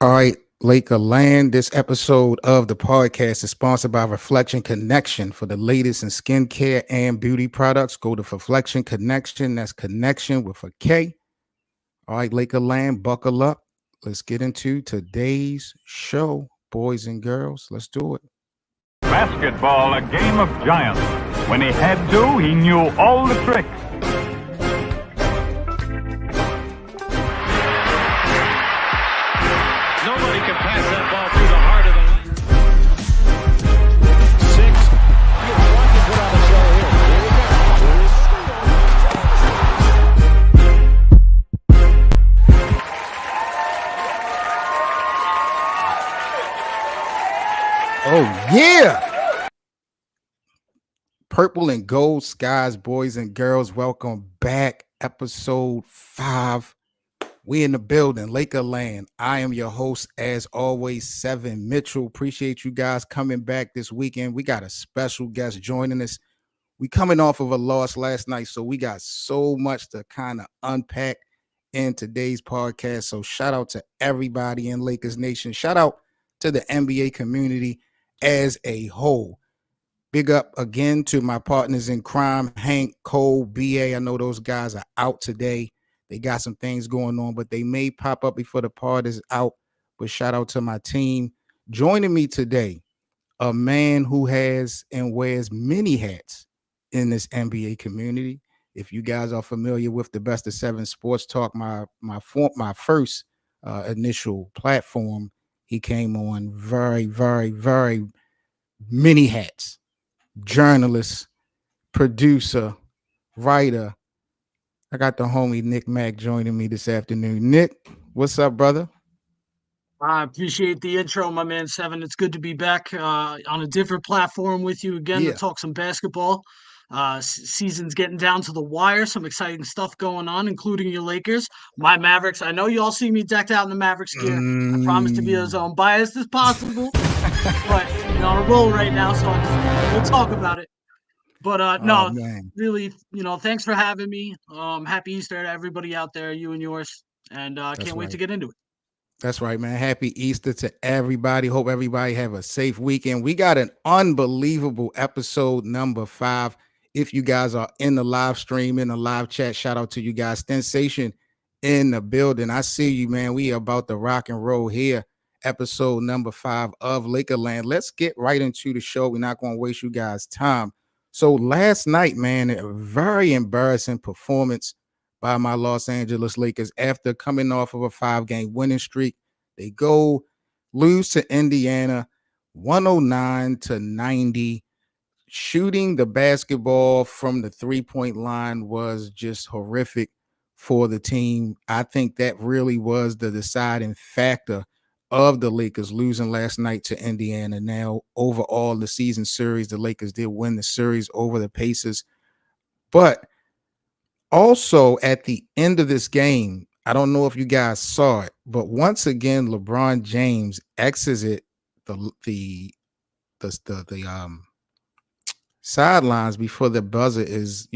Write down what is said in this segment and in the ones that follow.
All right, Laker Land. This episode of the podcast is sponsored by Reflection Connection. For the latest in skincare and beauty products, go to Reflection Connection. That's connection with a K. All right, Laker Land, buckle up. Let's get into today's show, boys and girls. Let's do it. Basketball, a game of giants. When he had to, he knew all the tricks. Nobody can pass that ball through the heart of the lane. 6. You want to put on a show here. Oh, yeah. Purple and gold skies, boys and girls. Welcome back. Episode 5. We in the building, Laker Land. I am your host, as always, Seven Mitchell. Appreciate you guys coming back this weekend. We got a special guest joining us. We coming off of a loss last night, so we got so much to kind of unpack in today's podcast. So shout out to everybody in Lakers Nation. Shout out to the NBA community as a whole. Big up again to my partners in crime, Hank, Cole, BA. I know those guys are out today. They got some things going on, but they may pop up before the pod is out. But shout out to my team. Joining me today, a man who has and wears many hats in this NBA community. If you guys are familiar with the Best of Seven Sports Talk, my first initial platform, he came on very, very, very many hats. Journalist, producer, writer. I got the homie Nick Mack joining me this afternoon. Nick, what's up, brother? I appreciate the intro, my man Seven. It's good to be back on a different platform with you again to talk some basketball. Season's getting down to the wire. Some exciting stuff going on, including your Lakers. My Mavericks. I know you all see me decked out in the Mavericks gear. I promise to be as unbiased as possible. But on a roll right now, so we'll talk about it. But really, thanks for having me. Happy Easter to everybody out there, you and yours. And can't wait to get into it. That's right, man. Happy Easter to everybody. Hope everybody have a safe weekend. We got an unbelievable episode number 5. If you guys are in the live stream, in the live chat, shout out to you guys. Sensation in the building. I see you, man. We are about to rock and roll here. Episode number 5 of Lakerland. Let's get right into the show. We're not going to waste you guys' time. So last night, man, a very embarrassing performance by my Los Angeles Lakers after coming off of a 5-game winning streak. They lose to Indiana 109-90. Shooting the basketball from the three-point line was just horrific for the team. I think that really was the deciding factor of the Lakers losing last night to Indiana. Now, overall, the season series, the Lakers did win the series over the Pacers. But also, at the end of this game, I don't know if you guys saw it, but once again, LeBron James exited the sidelines before the buzzer is,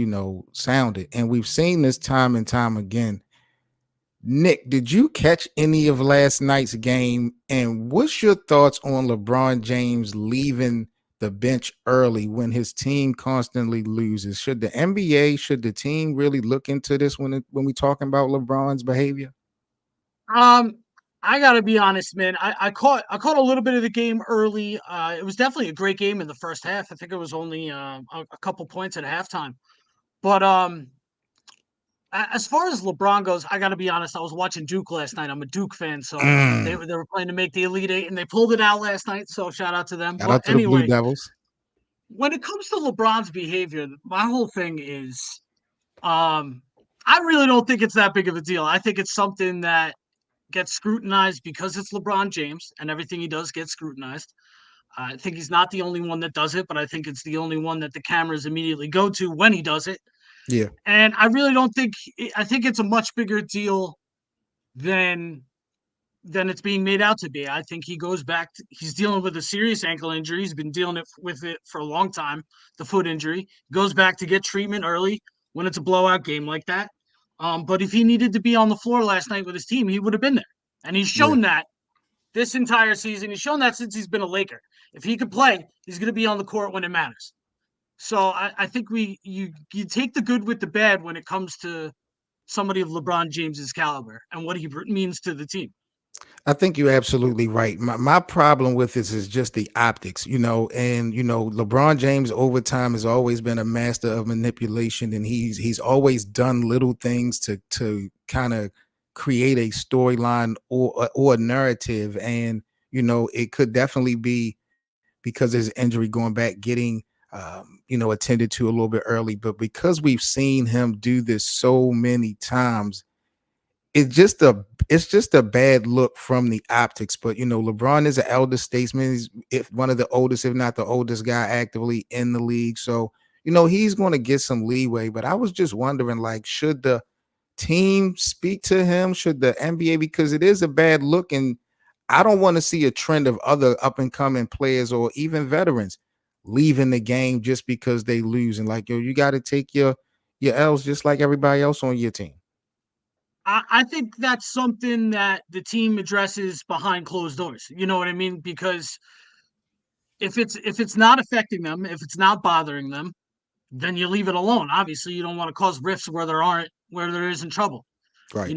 sounded. And we've seen this time and time again. Nick, did you catch any of last night's game? And what's your thoughts on LeBron James leaving the bench early when his team constantly loses? Should the NBA, should the team really look into this when we talking about LeBron's behavior? I gotta be honest, man. I caught a little bit of the game early. It was definitely a great game in the first half. I think it was only a couple points at halftime. But as far as LeBron goes, I gotta be honest. I was watching Duke last night. I'm a Duke fan, so they were playing to make the Elite Eight, and they pulled it out last night. So shout out to them. Shout out to the Blue Devils. When it comes to LeBron's behavior, my whole thing is, I really don't think it's that big of a deal. I think it's something that gets scrutinized because it's LeBron James, and everything he does gets scrutinized. I think he's not the only one that does it, but I think it's the only one that the cameras immediately go to when he does it. Yeah. And I really don't think – I think it's a much bigger deal than it's being made out to be. I think he goes back – he's dealing with a serious ankle injury. He's been dealing with it for a long time, the foot injury. Goes back to get treatment early when it's a blowout game like that. But if he needed to be on the floor last night with his team, he would have been there. And he's shown that this entire season. He's shown that since he's been a Laker. If he could play, he's going to be on the court when it matters. So I think you take the good with the bad when it comes to somebody of LeBron James's caliber and what he means to the team. I think you're absolutely right. My problem with this is just the optics, and LeBron James over time has always been a master of manipulation, and he's always done little things to kind of create a storyline or a narrative. And it could definitely be because his injury going back, getting attended to a little bit early, but because we've seen him do this so many times, it's just a bad look from the optics. But LeBron is an elder statesman. He's if one of the oldest, if not the oldest guy actively in the league. So he's going to get some leeway. But I was just wondering, like, should the team speak to him? Should the NBA? Because it is a bad look, and I don't want to see a trend of other up and coming players or even veterans leaving the game just because they lose. And like, you got to take your L's just like everybody else on your team. I think that's something that the team addresses behind closed doors. You know what I mean? Because if it's not affecting them, if it's not bothering them, then you leave it alone. Obviously, you don't want to cause rifts where there isn't trouble. Right.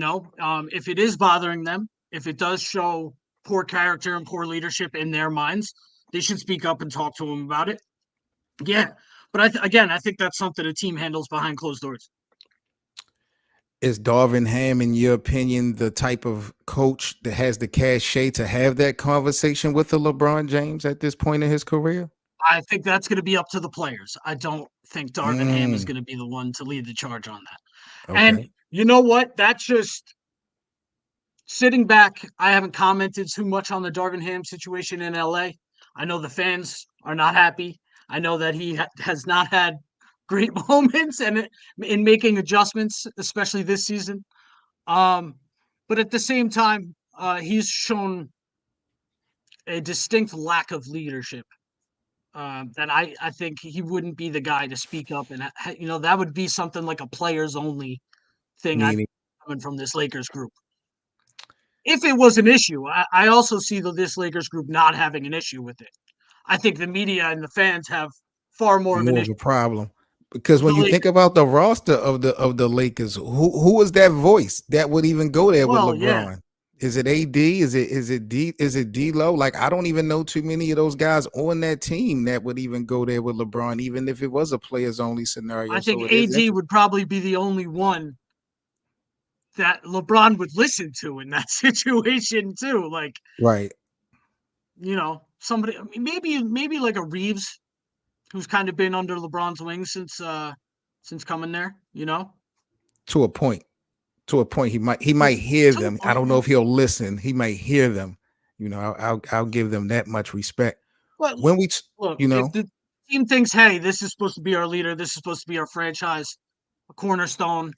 If it is bothering them, if it does show poor character and poor leadership in their minds, they should speak up and talk to them about it. Yeah, but I think that's something a team handles behind closed doors. Is Darvin Ham, in your opinion, the type of coach that has the cachet to have that conversation with the LeBron James at this point in his career? I think that's going to be up to the players. I don't think Darvin Ham is Mm, going to be the one to lead the charge on that. And okay. you know what? That's just sitting back. I haven't commented too much on the Darvin Ham situation in LA. I know the fans are not happy. I know that he has not had great moments and in making adjustments, especially this season. Um, but at the same time, he's shown a distinct lack of leadership. That I think he wouldn't be the guy to speak up, and that would be something like a players only thing. I Meaning, coming from this Lakers group. If it was an issue, I also see this Lakers group not having an issue with it. I think the media and the fans have far more of an more issue of a problem. Because with when the you think Lakers. about the roster of the Lakers, who is that voice that would even go there with Well, yeah, LeBron? Is it AD? Is it DLo? Like, I don't even know too many of those guys on that team that would even go there with LeBron, even if it was a players only scenario. I think So it is AD interesting. would probably be the only one that LeBron would listen to in that situation too. Like, Right. somebody, maybe like a Reeves, who's kind of been under LeBron's wing since coming there. To a point. To a point, he might hear To a them. I point, don't know yeah. if he'll listen. He might hear them. I'll give them that much respect. But When look, you if know, the team thinks, "Hey, this is supposed to be our leader. This is supposed to be our franchise, a cornerstone.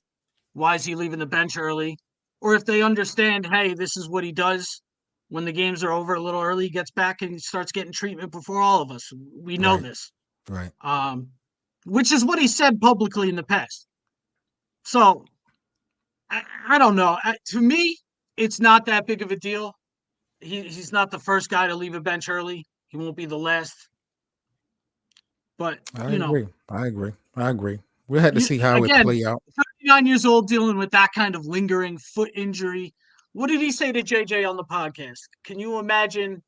Why is he leaving the bench early?" Or if they understand, "Hey, this is what he does when the games are over a little early. He gets back and he starts getting treatment before all of us. We know right, this." right. Um, which is what he said publicly in the past. So I don't know. To me, it's not that big of a deal. He's not the first guy to leave a bench early. He won't be the last. But I agree. I agree. I agree. We had to you see how it again, play out. 39 years old, dealing with that kind of lingering foot injury. What did he say to JJ on the podcast? Can you imagine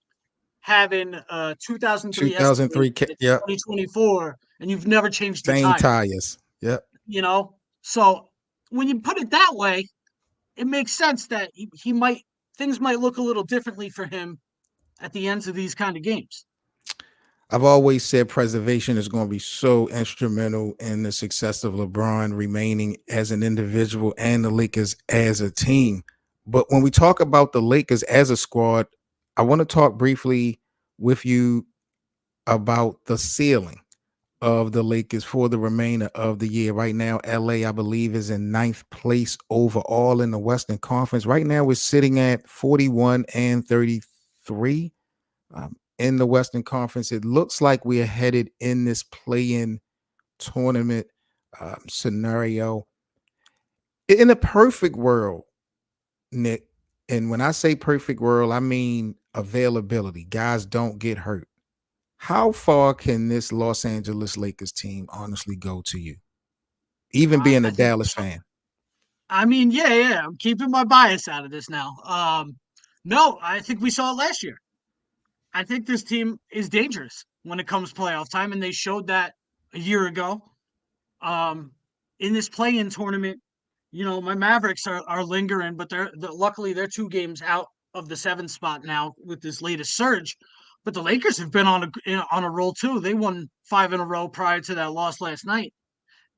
having a 2003 Escalade 2003. in Yeah, 2024 and you've never changed the same tire? tires. Yep. So when you put it that way, it makes sense that he might things might look a little differently for him at the ends of these kind of games. I've always said preservation is going to be so instrumental in the success of LeBron remaining as an individual and the Lakers as a team. But when we talk about the Lakers as a squad, I want to talk briefly with you about the ceiling of the Lakers for the remainder of the year. Right now, LA, I believe, is in ninth place overall in the Western Conference. Right now, we're sitting at 41 and 33 in the Western Conference. It looks like we are headed in this play-in tournament scenario. In a perfect world, Nick, and when I say perfect world, I mean availability, guys don't get hurt. How far can this Los Angeles Lakers team honestly go to you? Even being a I think Dallas so. fan. I mean, yeah. I'm keeping my bias out of this now. No, I think we saw it last year. I think this team is dangerous when it comes playoff time, and they showed that a year ago. Um, in this play-in tournament, my Mavericks are lingering, but luckily they're 2 games out of the 7th spot now with this latest surge. But the Lakers have been on a roll too. They won 5 in a row prior to that loss last night.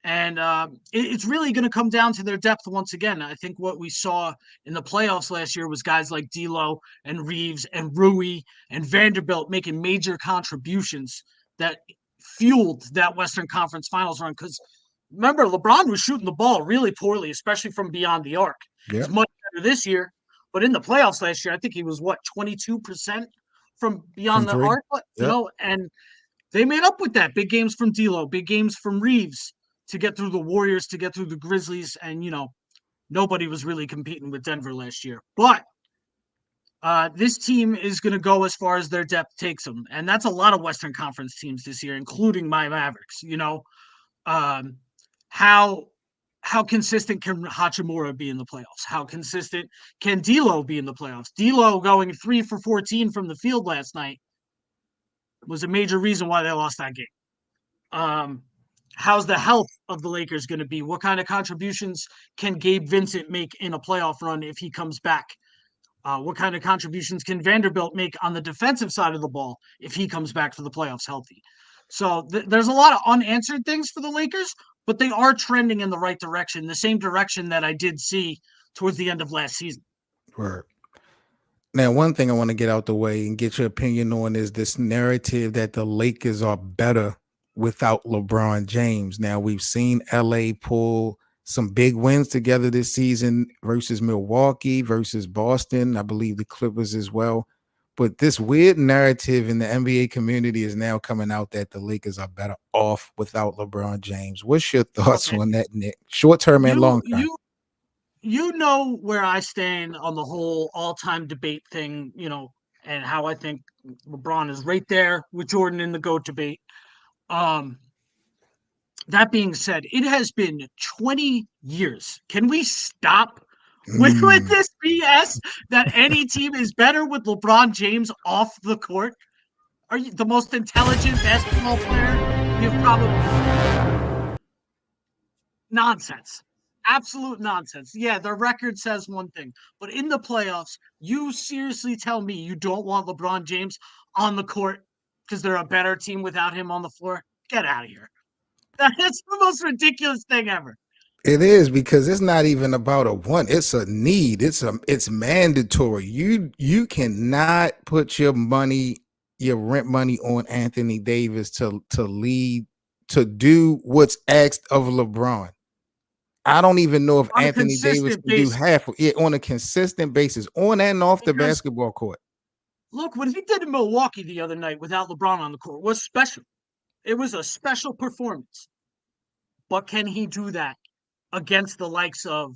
And it's really going to come down to their depth once again. I think what we saw in the playoffs last year was guys like DLo and Reeves and Rui and Vanderbilt making major contributions that fueled that Western Conference Finals run. Because remember, LeBron was shooting the ball really poorly, especially from beyond the arc. He's Yep. much better this year, but in the playoffs last year, I think he was 22% from From beyond the three. arc. But, Yep. and they made up with that. Big games from DLo, big games from Reeves to get through the Warriors, to get through the Grizzlies, and nobody was really competing with Denver last year. But this team is going to go as far as their depth takes them, and that's a lot of Western Conference teams this year, including my Mavericks. Um, how how consistent can Hachimura be in the playoffs? How consistent can DLo be in the playoffs? DLo going 3 for 14 from the field last night was a major reason why they lost that game. How's the health of the Lakers going to be? What kind of contributions can Gabe Vincent make in a playoff run if he comes back? What kind of contributions can Vanderbilt make on the defensive side of the ball if he comes back for the playoffs healthy? So there's a lot of unanswered things for the Lakers, but they are trending in the right direction, the same direction that I did see towards the end of last season. Word. Now, one thing I want to get out the way and get your opinion on is this narrative that the Lakers are better without LeBron James. Now, we've seen LA pull some big wins together this season versus Milwaukee, versus Boston, I believe the Clippers as well. But this weird narrative in the NBA community is now coming out that the Lakers are better off without LeBron James. What's your thoughts Okay. on that, Nick? Short term and long term. You know where I stand on the whole all-time debate thing, and how I think LeBron is right there with Jordan in the GOAT debate. That being said, it has been 20 years. Can we stop with this BS that any team is better with LeBron James off the court? Are you the most intelligent basketball player you've probably... Nonsense. Absolute nonsense. Yeah, the record says one thing, but in the playoffs, you seriously tell me you don't want LeBron James on the court because they're a better team without him on the floor? Get out of here. That's the most ridiculous thing ever. It is, because it's not even about a want. It's a need. It's mandatory. You cannot put your rent money on Anthony Davis to lead, to do what's asked of LeBron. I don't even know if On a Anthony Davis consistent can do basis. half of it on a consistent basis, on and off the Because basketball court. look, what he did in Milwaukee the other night without LeBron on the court was special. It was a special performance. But can he do that against the likes of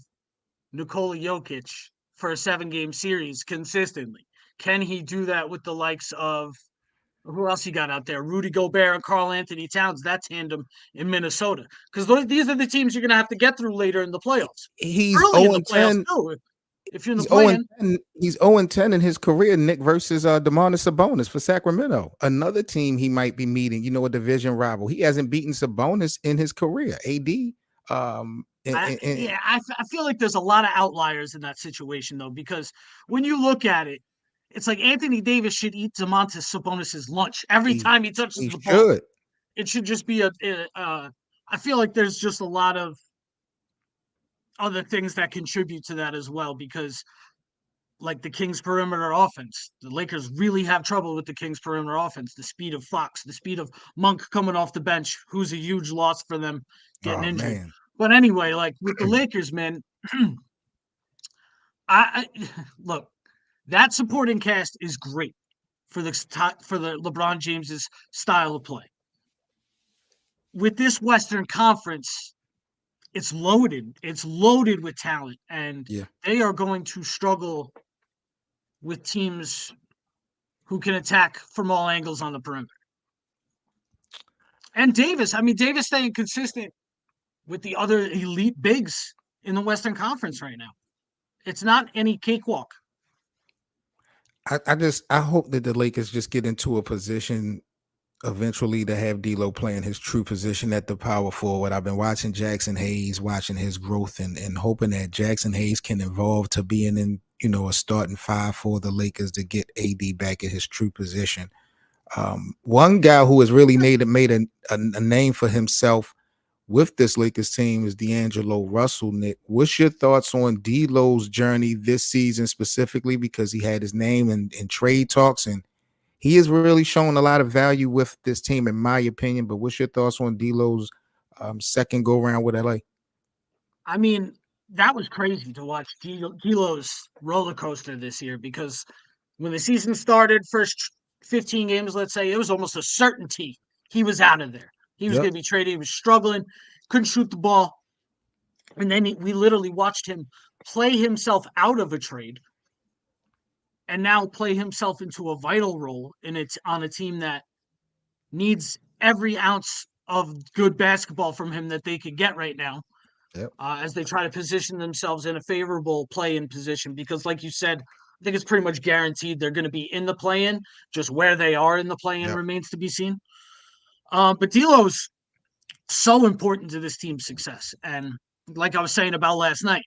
Nikola Jokic for a 7-game series consistently? Can he do that with the likes of, who else you got out there? Rudy Gobert and Karl Anthony Towns, that tandem in Minnesota. Because these are the teams you're going to have to get through later in the playoffs. He's Early in 0 the and playoffs, 10. too. If you're in the He's 0 play-in. and 10. He's 0 and 10 in his career, Nick, versus Domantas Sabonis for Sacramento. Another team he might be meeting, a division rival. He hasn't beaten Sabonis in his career. AD. I feel like there's a lot of outliers in that situation, though, because when you look at it, it's like Anthony Davis should eat Domantas Sabonis's lunch every time he touches he the ball. should. It should just be I feel like there's just a lot of other things that contribute to that as well, because like the Kings perimeter offense, the Lakers really have trouble with the Kings perimeter offense. The speed of Fox, the speed of Monk coming off the bench, who's a huge loss for them getting Oh, injured. man. But anyway, like with the Lakers, man, I look, that supporting cast is great for the LeBron James's style of play. With this Western Conference, it's loaded. It's loaded with talent, and Yeah. they are going to struggle with teams who can attack from all angles on the perimeter. And Davis, I mean, Davis staying consistent with the other elite bigs in the Western Conference right now. It's not any cakewalk. I hope that the Lakers just get into a position eventually to have D'Lo playing his true position at the power forward. I've been watching Jackson Hayes, watching his growth, and hoping that Jackson Hayes can evolve to being in, a starting five for the Lakers to get AD back at his true position. One guy who has really made a name for himself with this Lakers team is D'Angelo Russell. Nick, what's your thoughts on D'Lo's journey this season specifically, because he had his name in trade talks and he has really shown a lot of value with this team, in my opinion. But what's your thoughts on D'Lo's second go round with LA? I mean, that was crazy to watch D'Lo's roller coaster this year, because when the season started, first 15 games, let's say, it was almost a certainty he was out of there. He was Yep. going to be traded. He was struggling, couldn't shoot the ball. And then we literally watched him play himself out of a trade and now play himself into a vital role on a team that needs every ounce of good basketball from him that they could get right now. Yep. As they try to position themselves in a favorable play-in position, because like you said, I think it's pretty much guaranteed they're going to be in the play-in. Just where they are in the play-in Yep. remains to be seen. But D'Lo's so important to this team's success. And like I was saying about last night,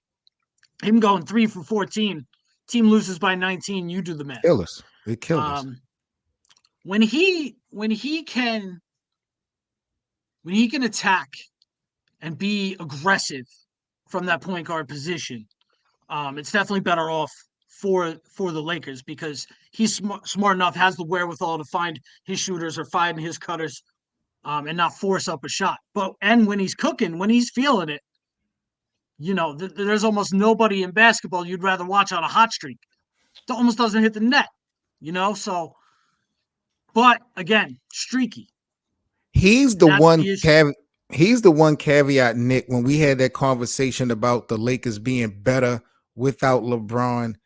him going 3 for 14, team loses by 19, you do the math. Kill us. It killed us. When he can attack and be aggressive from that point guard position, it's definitely better off for the Lakers, because he's smart enough, has the wherewithal to find his shooters or find his cutters, and not force up a shot. And when he's cooking, when he's feeling it, there's almost nobody in basketball you'd rather watch on a hot streak. It almost doesn't hit the net, so. But again, streaky. He's the one caveat, Nick, when we had that conversation about the Lakers being better without LeBron.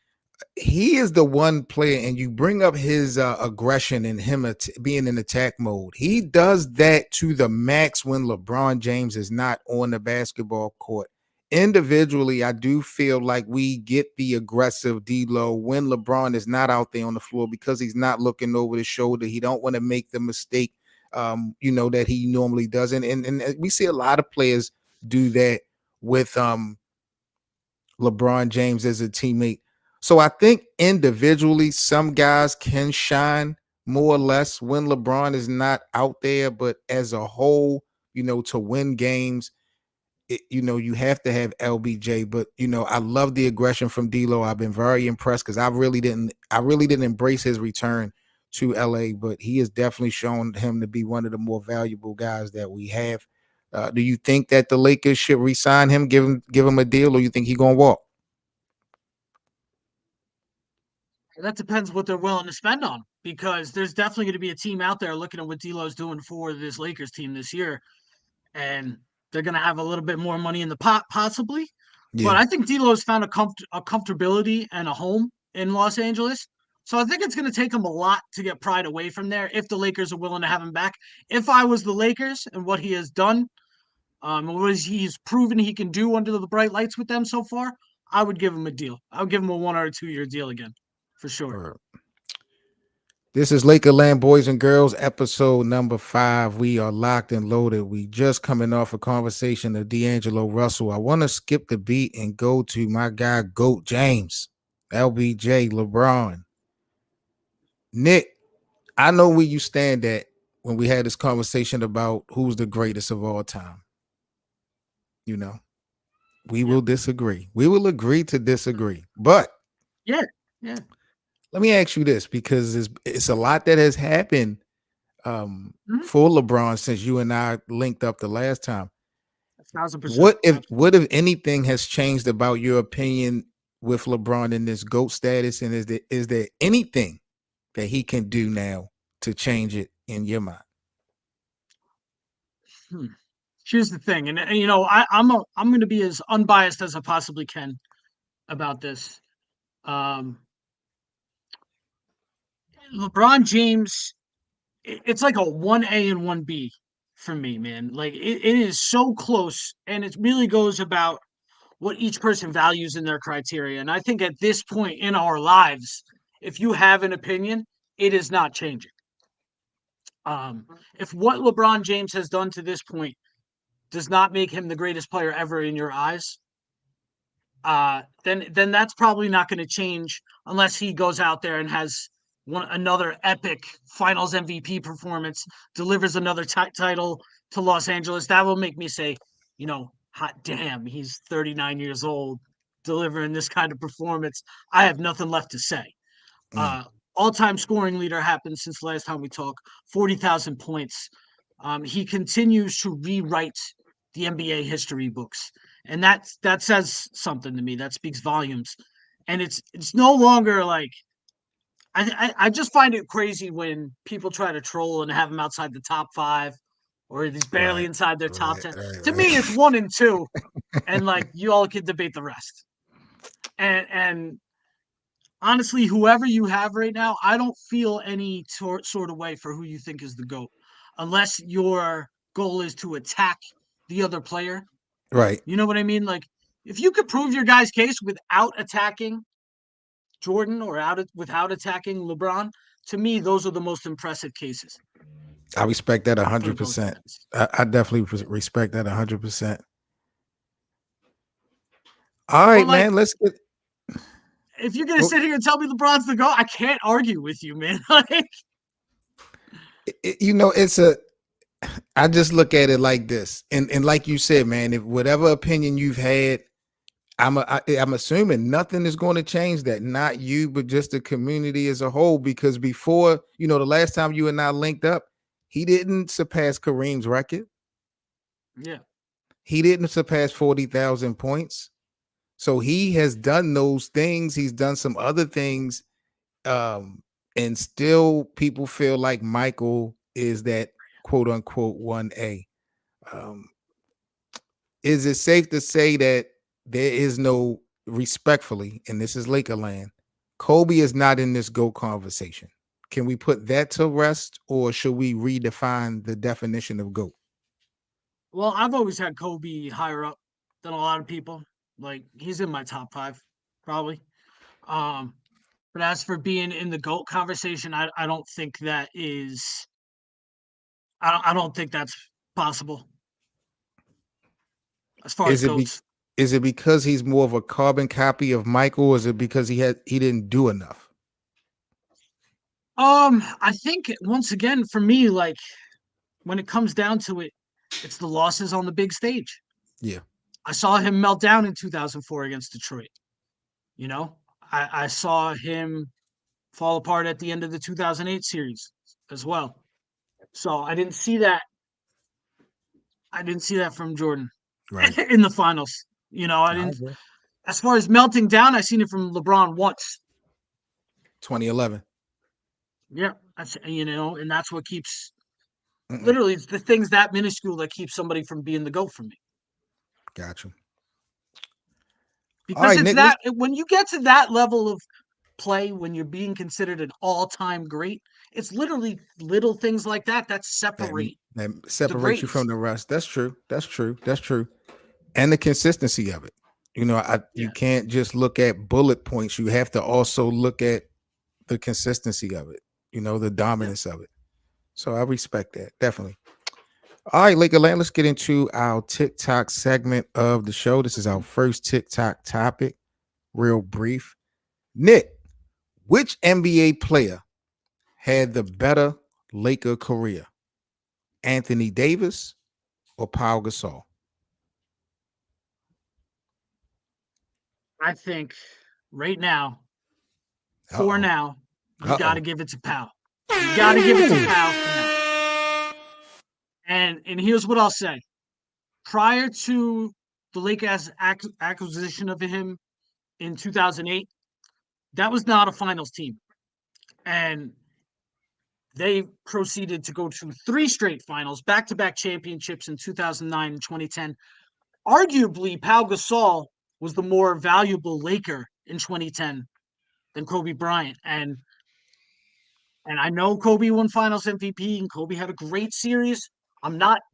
He is the one player, and you bring up his aggression and him being in attack mode. He does that to the max when LeBron James is not on the basketball court. Individually, I do feel like we get the aggressive D'Lo when LeBron is not out there on the floor, because he's not looking over his shoulder. He don't want to make the mistake, that he normally does. And we see a lot of players do that with LeBron James as a teammate. So I think individually, some guys can shine more or less when LeBron is not out there, but as a whole, to win games, you have to have LBJ. But I love the aggression from D'Lo. I've been very impressed, because I really didn't embrace his return to LA, but he has definitely shown him to be one of the more valuable guys that we have. Do you think that the Lakers should re-sign him, give him a deal, or you think he's gonna walk? That depends what they're willing to spend on, because there's definitely going to be a team out there looking at what D'Lo's doing for this Lakers team this year, and they're going to have a little bit more money in the pot, possibly. Yeah. But I think D'Lo's found a comfortability and a home in Los Angeles. So I think it's going to take him a lot to get Pride away from there if the Lakers are willing to have him back. If I was the Lakers and what he has done, what he's proven he can do under the bright lights with them so far, I would give him a deal. I would give him a 1 or 2 year deal again, for sure. This is Lakerland, boys and girls, episode number 5. We are locked and loaded. We just coming off a conversation of D'Angelo Russell. I want to skip the beat and go to my guy, GOAT James, LBJ, LeBron. Nick, I know where you stand at when we had this conversation about who's the greatest of all time. We will disagree. We will agree to disagree. But yeah. Let me ask you this, because it's a lot that has happened for LeBron since you and I linked up the last time. 1,000%. What if anything has changed about your opinion with LeBron in this GOAT status, and is there anything that he can do now to change it in your mind? Here's the thing, and I'm going to be as unbiased as I possibly can about this. LeBron James, it's like a 1A and 1B for me, man. Like it is so close, and it really goes about what each person values in their criteria. And I think at this point in our lives, if you have an opinion, it is not changing. Um, if what LeBron James has done to this point does not make him the greatest player ever in your eyes, then that's probably not going to change unless he goes out there and has another epic Finals MVP performance, delivers another title to Los Angeles. That will make me say, hot damn, he's 39 years old, delivering this kind of performance. I have nothing left to say. Mm, All-time scoring leader happened since the last time we talked, 40,000 points. He continues to rewrite the NBA history books, and that says something to me. That speaks volumes. And it's no longer like I just find it crazy when people try to troll and have him outside the top 5 or he's barely right, inside their top right, 10. right, To me, right. it's 1 and 2, and like you all can debate the rest. And honestly, whoever you have right now, I don't feel any sort of way for who you think is the GOAT, unless your goal is to attack the other player. Right. You know what I mean? Like, if you could prove your guy's case without attacking Jordan or without attacking LeBron, to me, those are the most impressive cases I respect that for the GOAT 100%. status. I definitely respect that 100%. All But right, like, man. Let's get. if you're gonna Well, sit here and tell me LeBron's the GOAT, I can't argue with you, man. Like, it's a. I just look at it like this, and like you said, man. If whatever opinion you've had, I'm assuming nothing is going to change that. Not you, but just the community as a whole. Because before, the last time you and I linked up, he didn't surpass Kareem's record. yeah, He didn't surpass 40,000 points. So he has done those things. He's done some other things. And still people feel like Michael is that quote unquote 1A. Um, is it safe to say that there is no respectfully, and this is Lakerland, Kobe is not in this GOAT conversation? Can we put that to rest, or should we redefine the definition of GOAT? well, I've always had Kobe higher up than a lot of people. Like, he's in my top 5, probably. Um, but as for being in the GOAT conversation, I don't think that is. I don't think that's possible as far as Is it be, GOATs. is it because he's more of a carbon copy of Michael, or is it because he didn't do enough? I think once again for me, like when it comes down to it, it's the losses on the big stage. Yeah. I saw him melt down in 2004 against Detroit. You know, I saw him fall apart at the end of the 2008 series as well. So I didn't see that. I didn't see that from Jordan Right. in the finals. I I didn't. agree. As far as melting down, I seen it from LeBron once. 2011. Yeah, and that's what keeps. Mm-mm. Literally, it's the things that minuscule that keeps somebody from being the GOAT for me. Got you. All Because right, it's Nick. Let's that when you get to that level of play, when you're being considered an all-time great, it's literally little things like that that, separate that the separates you from greats. the rest. That's true. That's true. That's true. And the consistency of it. You Yeah, can't just look at bullet points. You have to also look at the consistency of it. The yeah. dominance of it. So I respect that definitely. All right, Lakerland, let's get into our TikTok segment of the show. This is our first TikTok topic. Real brief. Nick, which NBA player had the better Laker career? Anthony Davis or Pau Gasol? I think right now, for Uh-oh. now, you got to Uh-oh. give it to Powell. You got to give it to Powell for now. And here's what I'll say: prior to the Lakers' acquisition of him in 2008, that was not a finals team. And they proceeded to go to 3 straight finals, back-to-back championships in 2009 and 2010. Arguably, Pau Gasol was the more valuable Laker in 2010 than Kobe Bryant. And And I know Kobe won Finals MVP, and Kobe had a great series.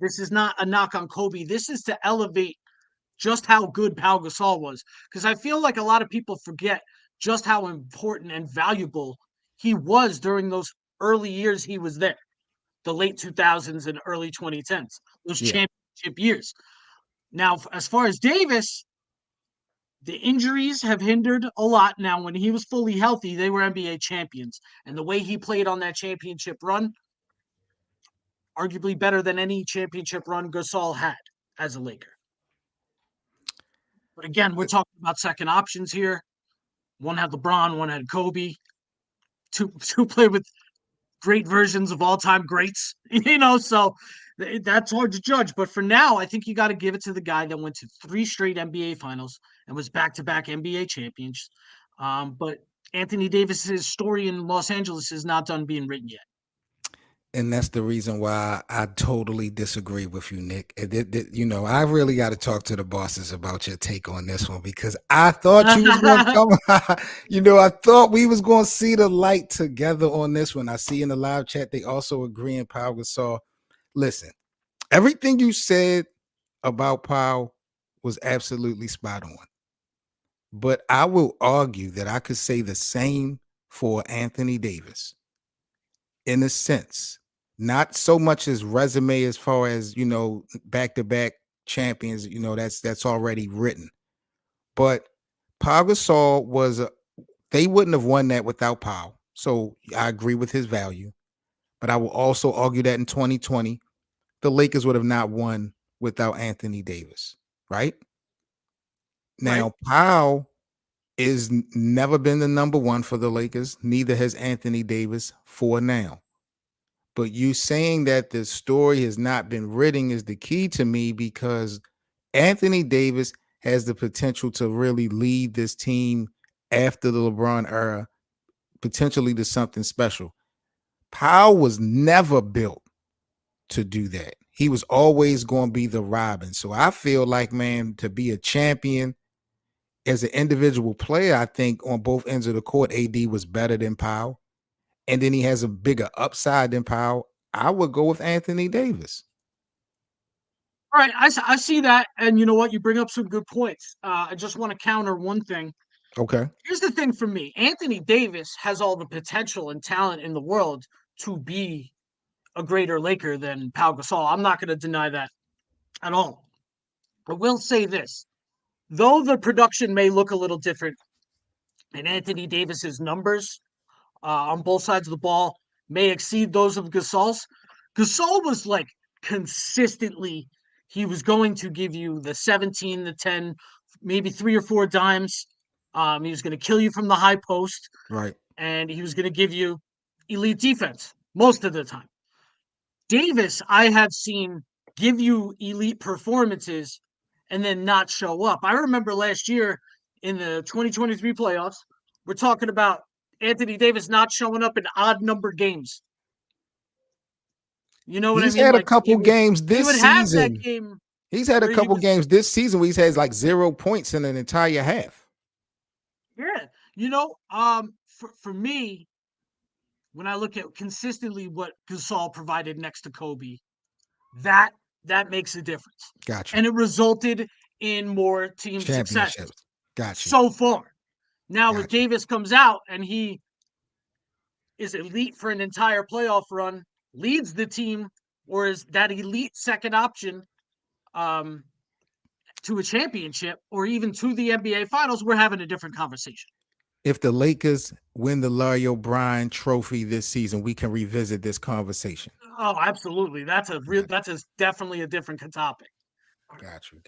This is not a knock on Kobe. This is to elevate just how good Pau Gasol was. Because I feel like a lot of people forget just how important and valuable he was during those early years he was there, the late 2000s and early 2010s, those Yeah. championship years. Now, as far as Davis, the injuries have hindered a lot. Now, when he was fully healthy, they were NBA champions. And the way he played on that championship run, arguably better than any championship run Gasol had as a Laker. But again, we're talking about second options here. One had LeBron, one had Kobe. Two played with great versions of all-time greats, so that's hard to judge. But for now, I think you got to give it to the guy that went to 3 straight NBA finals and was back-to-back NBA champions. But Anthony Davis's story in Los Angeles is not done being written yet. And that's the reason why I totally disagree with you, Nick. I really got to talk to the bosses about your take on this one, because I thought you was going to come. I thought we was going to see the light together on this one. I see in the live chat they also agree in Pau Gasol. Listen, everything you said about Pau was absolutely spot on. But I will argue that I could say the same for Anthony Davis. In a sense, not so much as resume as far as, back-to-back champions, that's already written. But Pau Gasol they wouldn't have won that without Pau. So I agree with his value. But I will also argue that in 2020, the Lakers would have not won without Anthony Davis, right? Now, Right. Pau is never been the number one for the Lakers. Neither has Anthony Davis for now. But you saying that the story has not been written is the key to me, because Anthony Davis has the potential to really lead this team after the LeBron era, potentially to something special. Pau was never built to do that. He was always going to be the Robin. So I feel like, man, to be a champion as an individual player, I think on both ends of the court, AD was better than Pau. And then he has a bigger upside than Pau. I would go with Anthony Davis. All right, I see that. And you know what? You bring up some good points. I just want to counter one thing. Okay. Here's the thing for me. Anthony Davis has all the potential and talent in the world to be a greater Laker than Pau Gasol. I'm not going to deny that at all. I will say this. Though the production may look a little different, and Anthony Davis's numbers on both sides of the ball may exceed those of Gasol's, Gasol was like consistently, he was going to give you the 17, the 10, maybe 3 or 4 dimes. He was going to kill you from the high post. Right. And he was going to give you elite defense most of the time. Davis, I have seen give you elite performances and then not show up. I remember last year in the 2023 playoffs, we're talking about Anthony Davis not showing up in odd number games. You know what I He's mean? had a Like couple games he this would have that season. game. He's had a where he couple was- games this season where he's had like 0 points in an entire half. Yeah. For me, when I look at consistently what Gasol provided next to Kobe, that makes a difference. Gotcha. And it resulted in more team success Championships. Gotcha. so far. Now, with Gotcha. Davis comes out and he is elite for an entire playoff run, leads the team, or is that elite second option to a championship or even to the NBA Finals, we're having a different conversation. If the Lakers win the Larry O'Brien trophy this season, we can revisit this conversation. Oh, absolutely. That's definitely a different topic. Got you.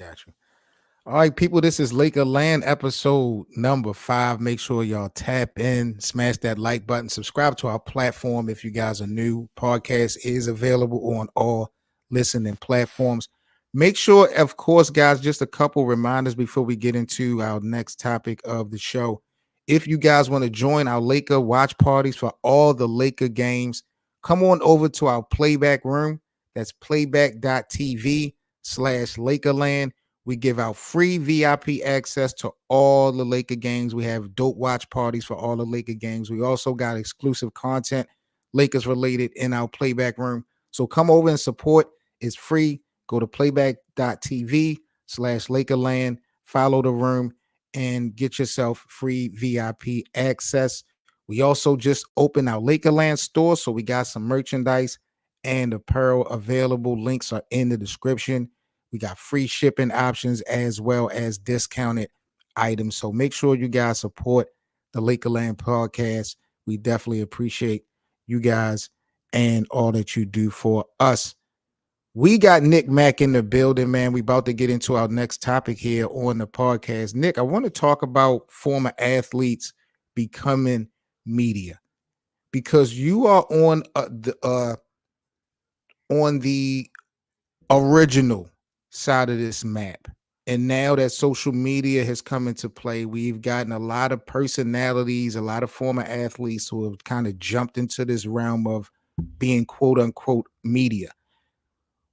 All right, people, this is Laker Land episode number 5. Make sure y'all tap in, smash that like button, subscribe to our platform if you guys are new. Podcast is available on all listening platforms. Make sure, of course, guys, just a couple reminders before we get into our next topic of the show. If you guys want to join our Laker watch parties for all the Laker games, come on over to our playback room. That's playback.tv/Lakerland. We give out free VIP access to all the Laker games. We have dope watch parties for all the Laker games. We also got exclusive content Lakers related in our playback room. So come over and support. It's free. Go to playback.tv/Lakerland. Follow the room and get yourself free VIP access. We also just opened our Lakerland store, so we got some merchandise and apparel available. Links are in the description. We got free shipping options as well as discounted items. So make sure you guys support the Lakerland podcast. We definitely appreciate you guys and all that you do for us. We got Nick Mack in the building, man. We about to get into our next topic here on the podcast. Nick, I want to talk about former athletes becoming media because you are on the original side of this map. And now that social media has come into play, we've gotten a lot of personalities, a lot of former athletes who have kind of jumped into this realm of being quote unquote media.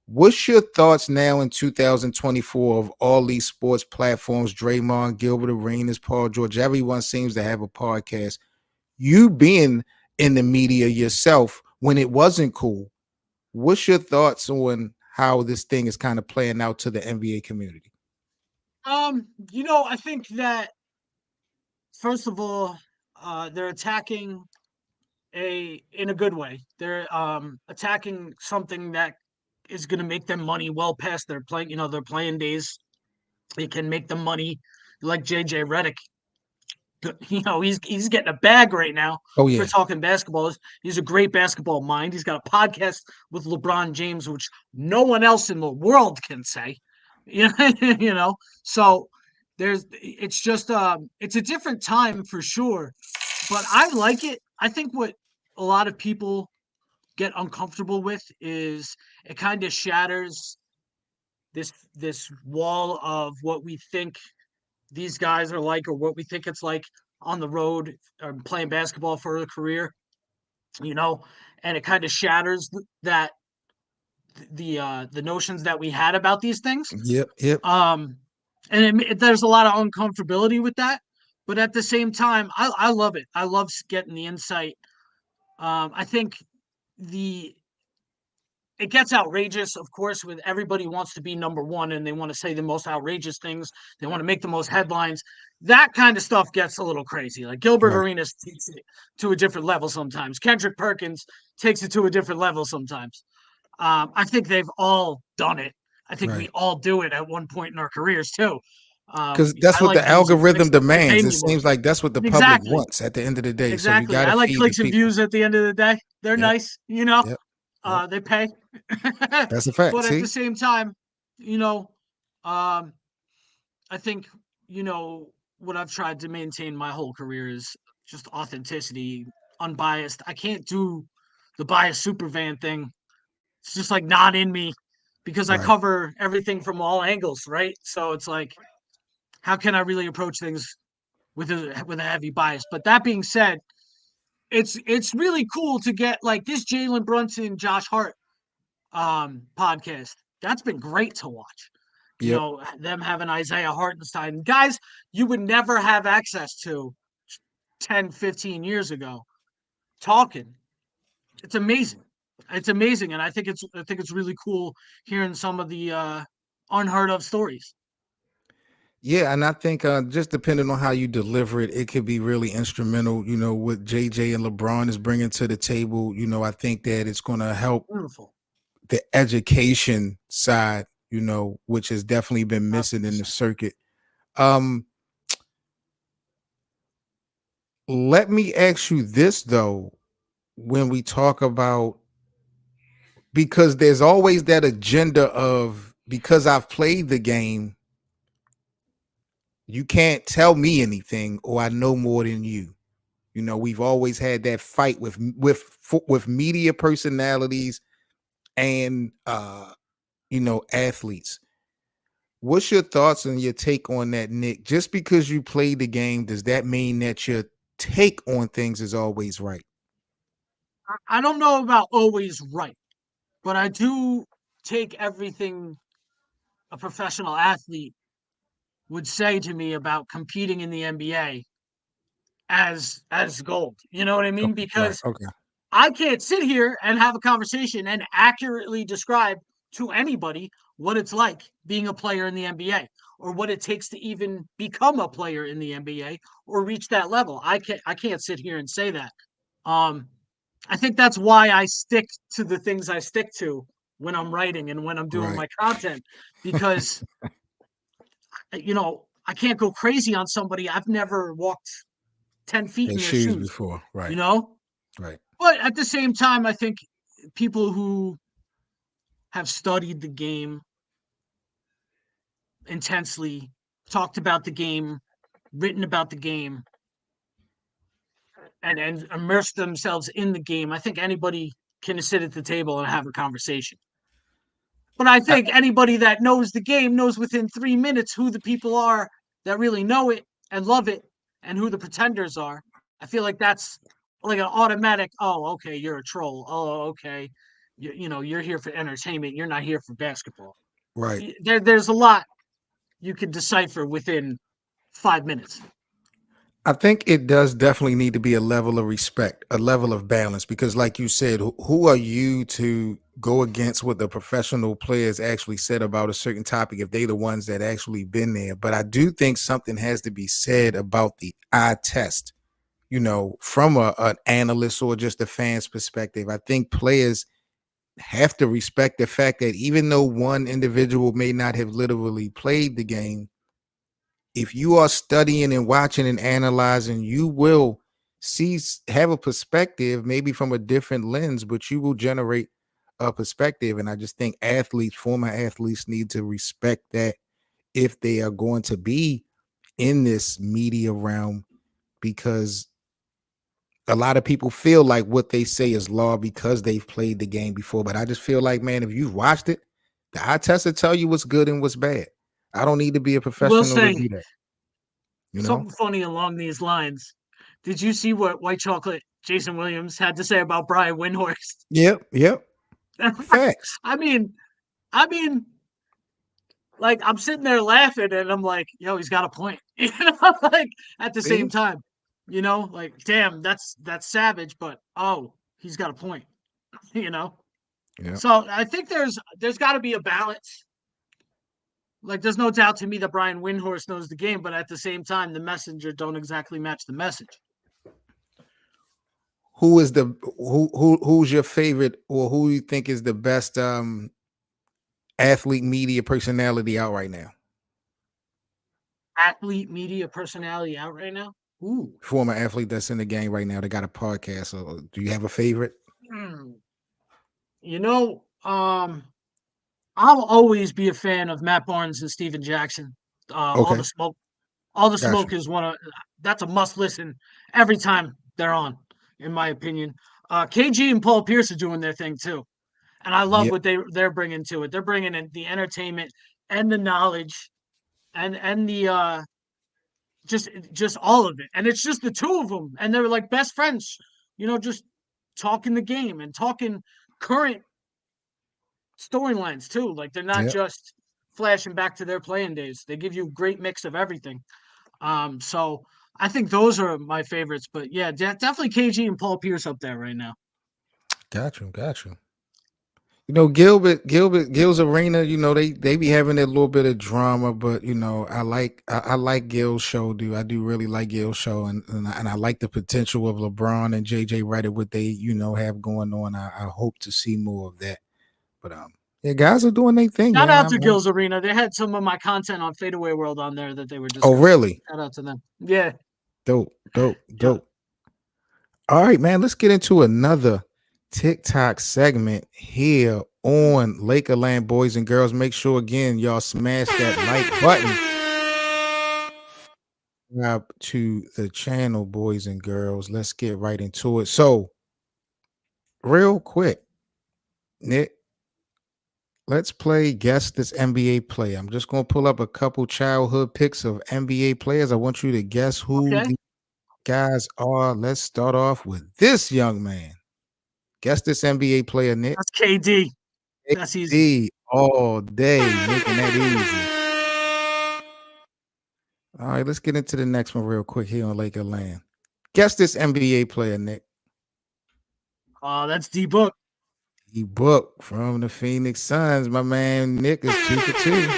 What's your thoughts now in 2024 of all these sports platforms? Draymond, Gilbert Arenas, Paul George, everyone seems to have a podcast. You being in the media yourself when it wasn't cool, what's your thoughts on how this thing is kind of playing out to the NBA community? I think that first of all, they're attacking in a good way. They're attacking something that is going to make them money well past their playing days. It can make them money, like JJ Redick. He's getting a bag right now Oh for yeah, talking basketball. He's a great basketball mind. He's got a podcast with LeBron James, which no one else in the world can say. You know. So it's a different time for sure, but I like it. I think what a lot of people get uncomfortable with is it kind of shatters this wall of what we think these guys are like or what we think it's like on the road or playing basketball for a career, you know, and it kind of shatters that the notions that we had about these things. yep. Um, and there's a lot of uncomfortability with that, but at the same time, I love it. I love getting the insight. I think the it gets outrageous, of course, with everybody wants to be number one and they want to say the most outrageous things. They want to make the most headlines. That kind of stuff gets a little crazy. Like Gilbert Right, Arenas takes it to a different level sometimes. Kendrick Perkins takes it to a different level sometimes. I think they've all done it. I think we right. all do it at one point in our careers too. Because that's I what like the views and clicks. algorithm They pay demands. It me more. seems like that's what the public Exactly. wants at the end of the day. So you Exactly. got to I like feed the clicks and people. views at the end of the day. They're Yep, nice, you know. yep, yep. They pay. That's a fact. But at the See, same time, you know, um, I think, you know, what I've tried to maintain my whole career is just authenticity, unbiased. I can't do the biased super fan thing. It's just like not in me because I right. cover everything from all angles, right? So it's like, how can I really approach things with a heavy bias? But that being said, it's really cool to get like this Jalen Brunson, Josh Hart podcast. That's been great to watch. You Yep. know, them having Isaiah Hartenstein, guys you would never have access to 10, 15 years ago talking. It's amazing. It's amazing. And I think it's really cool hearing some of the unheard of stories. Yeah, and I think just depending on how you deliver it, it could be really instrumental. You know, what JJ and LeBron is bringing to the table. You know, I think that it's going to help Beautiful. the education side. You know, which has definitely been missing in the 100%. circuit. Um, Let me ask you this though, when we talk about because there's always that agenda of because I've played the game, you can't tell me anything or I know more than you. You know, we've always had that fight with media personalities and you know, athletes. What's your thoughts and your take on that, Nick? Just because you played the game, does that mean that your take on things is always right? I don't know about always right, but I do take everything a professional athlete would say to me about competing in the NBA as gold. You know what I mean? Okay, right. Because Okay. I can't sit here and have a conversation and accurately describe to anybody what it's like being a player in the NBA or what it takes to even become a player in the NBA or reach that level. I can't sit here and say that. Um, I think that's why I stick to the things I stick to when I'm writing and when I'm doing Right. my content because I can't go crazy on somebody I've never walked 10 feet Their in their shoes shoes, before. you Right. know? Right. But at the same time, I think people who have studied the game intensely, talked about the game, written about the game, and immersed themselves in the game, I think anybody can sit at the table and have a conversation. But I I, think anybody that knows the game knows within 3 minutes who the people are that really know it and love it and who the pretenders are. I feel like that's like an automatic, oh, okay, you're a troll. Oh, okay. You're here for entertainment. You're not here for basketball. right. There's a lot you could decipher within 5 minutes. I think it does definitely need to be a level of respect, a level of balance, because, like you said, who are you to go against what the professional players actually said about a certain topic if they're the ones that actually been there? But I do think something has to be said about the eye test, from an analyst or just a fan's perspective. I think players have to respect the fact that even though one individual may not have literally played the game, if you are studying and watching and analyzing, you will have a perspective, maybe from a different lens, but you will generate a perspective. And I just think former athletes need to respect that if they are going to be in this media realm, because a lot of people feel like what they say is law because they've played the game before. But I just feel like, man, if you've watched it, the eye test will tell you what's good and what's bad. I don't need to be a I will professional to say do that, you know? something funny along these lines. Did you see what White Chocolate Jason Williams had to say about Brian Windhorst? Yep, yep. Facts. I mean, I mean, like I'm sitting there laughing and I'm like, yo, he's got a point. Like at the same See? time, like damn, that's savage, but oh, he's got a point, you know. Yep. So I think there's got to be a balance. Like there's no doubt to me that Brian Windhorst knows the game, but at the same time, the messenger don't exactly match the message. Who's your favorite, or who you think is the best athlete media personality out right now? Athlete media personality out right now. Ooh. Former athlete that's in the game right now that got a podcast. So do you have a favorite? Hmm. You know, I'll always be a fan of Matt Barnes and Steven Jackson. All the Okay, smoke, all the got you. smoke is one of that's a must listen every time they're on, in my opinion. KG and Paul Pierce are doing their thing too, and I love Yep, what they're bringing to it. They're bringing in the entertainment and the knowledge and the just all of it, and it's just the two of them, and they're like best friends. Just talking the game and talking current storylines too. Like they're not yep. just flashing back to their playing days. They give you a great mix of everything. So I think those are my favorites. But yeah, definitely KG and Paul Pierce up there right now. Got you, got you. Gil's Arena, they be having that little bit of drama, but I like Gil's show, dude. I do really like Gil's show, and I like the potential of LeBron and JJ Redick, what they have going on. I hope to see more of that. But yeah, guys are doing their thing, Shout man. out to Gills Arena. They had some of my content on Fadeaway World on there that they were Oh, discussing. really? Shout out to them. Yeah. Dope, dope, Yeah. dope. All right, man. Let's get into another TikTok segment here on Lakerland, boys and girls. Make sure again, y'all smash that like button. Subscribe to the channel, boys and girls. Let's get right into it. So, real quick, Nick, let's play Guess This NBA Player. I'm just going to pull up a couple childhood pics of NBA players. I want you to guess who Okay. the guys are. Let's start off with this young man. Guess this NBA player, Nick. That's KD. That's easy. AD all day, making that easy. All right, let's get into the next one real quick here on Laker Land. Guess this NBA player, Nick. That's D-Book. D-Book from the Phoenix Suns. My man Nick is 2 for 2.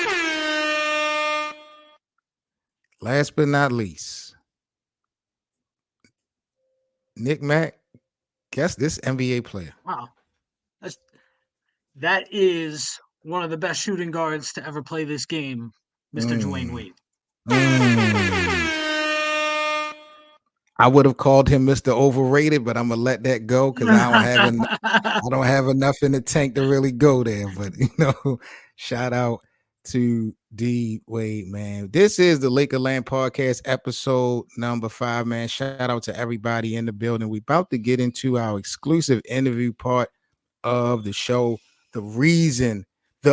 Last but not least, Nick Mack, guess this NBA player. Wow. That is one of the best shooting guards to ever play this game, Mr. Dwayne Wade. I would have called him Mr. Overrated, but I'm gonna let that go because I don't have enough in the tank to really go there. But shout out to D Wade, man. This is the Lakerland Podcast, episode number 5, man. Shout out to everybody in the building. We about to get into our exclusive interview part of the show. The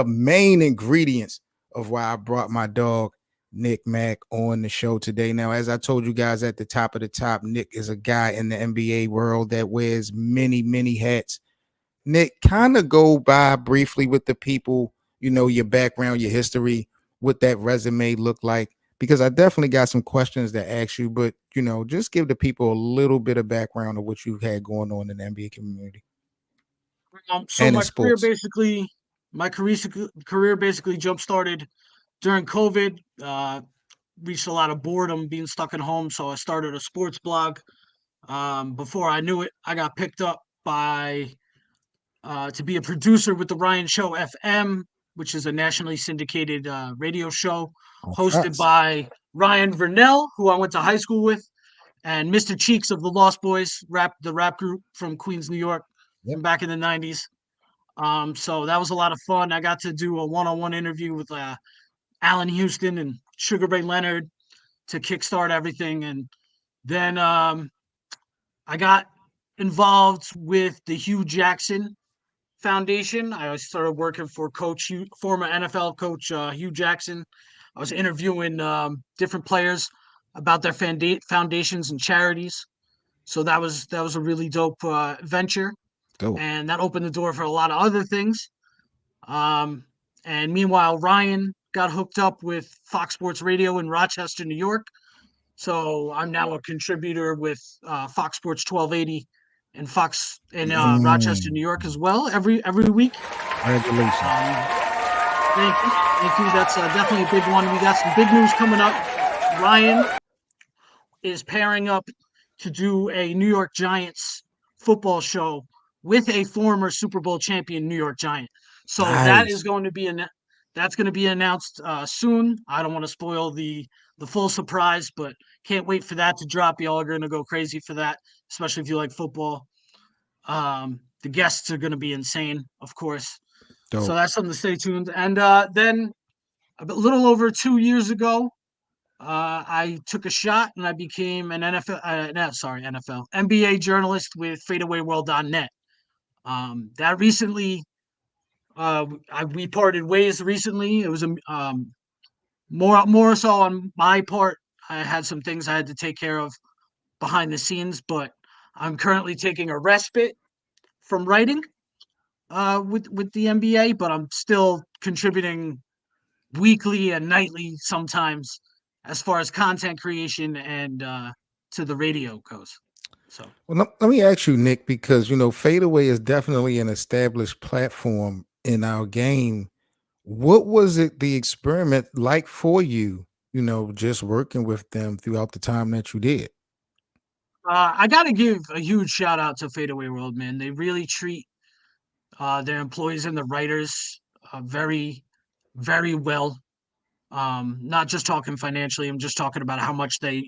main ingredients of why I brought my dog Nick Mack on the show today. Now, as I told you guys at the top of the top, Nick is a guy in the NBA world that wears many, many hats. Nick, kind of go by briefly with the people, your background, your history, what that resume looked like, because I definitely got some questions to ask you, but, just give the people a little bit of background of what you had going on in the NBA community. So my career basically jump started during COVID. Reached a lot of boredom being stuck at home, so I started a sports blog. Before I knew it, I got picked up by to be a producer with the Ryan Show FM, which is a nationally syndicated radio show hosted by Ryan Vernell, who I went to high school with, and Mr. Cheeks of the Lost Boys, the rap group from Queens, New York, from back in the 90s. So that was a lot of fun. I got to do a one-on-one interview with Allen Houston and Sugar Ray Leonard to kickstart everything. And then I got involved with the Hugh Jackson Foundation. I started working for former NFL coach Hugh Jackson. I was interviewing different players about their foundations and charities. So that was a really dope venture. Dope. And that opened the door for a lot of other things. And meanwhile, Ryan got hooked up with Fox Sports Radio in Rochester, New York. So I'm now a contributor with Fox Sports 1280 and Fox in Rochester, New York as well every week. Congratulations. Thank you. That's definitely a big one. We got some big news coming up. Ryan is pairing up to do a New York Giants football show with a former Super Bowl champion New York Giant. So that is going to be announced soon. I don't want to spoil the full surprise, but can't wait for that to drop. Y'all are going to go crazy for that, especially if you like football. The guests are going to be insane, of course. Dope. So that's something to stay tuned. And then a little over 2 years ago, I took a shot and I became an NBA journalist with FadeawayWorld.net. That recently, we parted ways recently. It was more so on my part. I had some things I had to take care of behind the scenes, but I'm currently taking a respite from writing with the NBA, but I'm still contributing weekly and nightly sometimes as far as content creation and to the radio goes. So, well, let me ask you, Nick, because Fadeaway is definitely an established platform in our game. What was the experiment like for you? Just working with them throughout the time that you did. I got to give a huge shout out to Fadeaway World, man. They really treat their employees and the writers very, very well. Not just talking financially. I'm just talking about how much they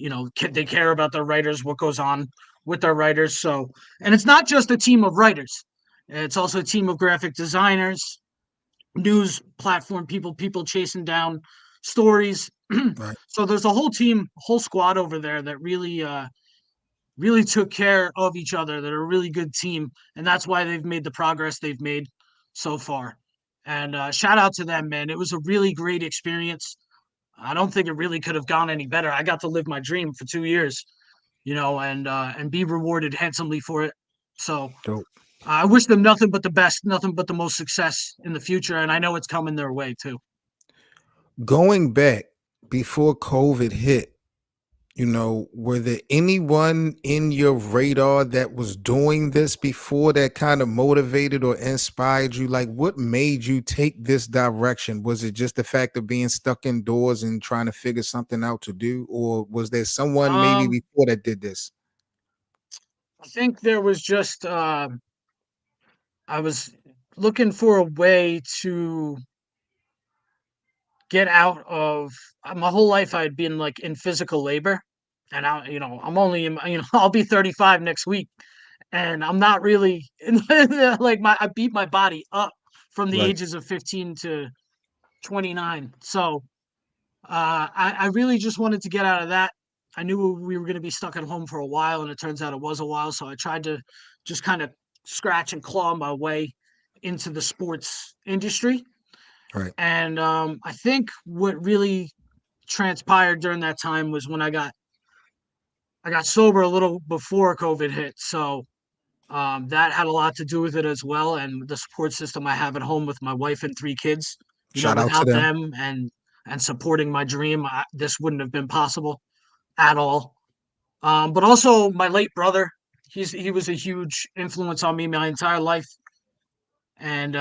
care about their writers, what goes on with their writers. So, and it's not just a team of writers. It's also a team of graphic designers, news platform people chasing down stories. Right. So there's a whole squad over there that really took care of each other. They're a really good team, and that's why they've made the progress they've made so far. And shout out to them, man. It was a really great experience. I don't think it really could have gone any better. I got to live my dream for 2 years, and be rewarded handsomely for it. So dope. I wish them nothing but the best, nothing but the most success in the future, and I know it's coming their way too. Going back before COVID hit, were there anyone in your radar that was doing this before that kind of motivated or inspired you? Like, what made you take this direction? Was it just the fact of being stuck indoors and trying to figure something out to do? Or was there someone maybe Um, before that did this? I think there was just I was looking for a way to get out of my whole life. I had been like in physical labor, and I'm only I'll be 35 next week, and I'm not really like I beat my body up from the Right. ages of 15 to 29. So I really just wanted to get out of that. I knew we were going to be stuck at home for a while, and it turns out it was a while. So I tried to just kind of scratch and claw my way into the sports industry. Right. And I think what really transpired during that time was when I got sober a little before COVID hit. So that had a lot to do with it as well. And the support system I have at home with my wife and 3 kids, Shout out to without them. them and supporting my dream, this wouldn't have been possible at all. But also my late brother, he was a huge influence on me my entire life, and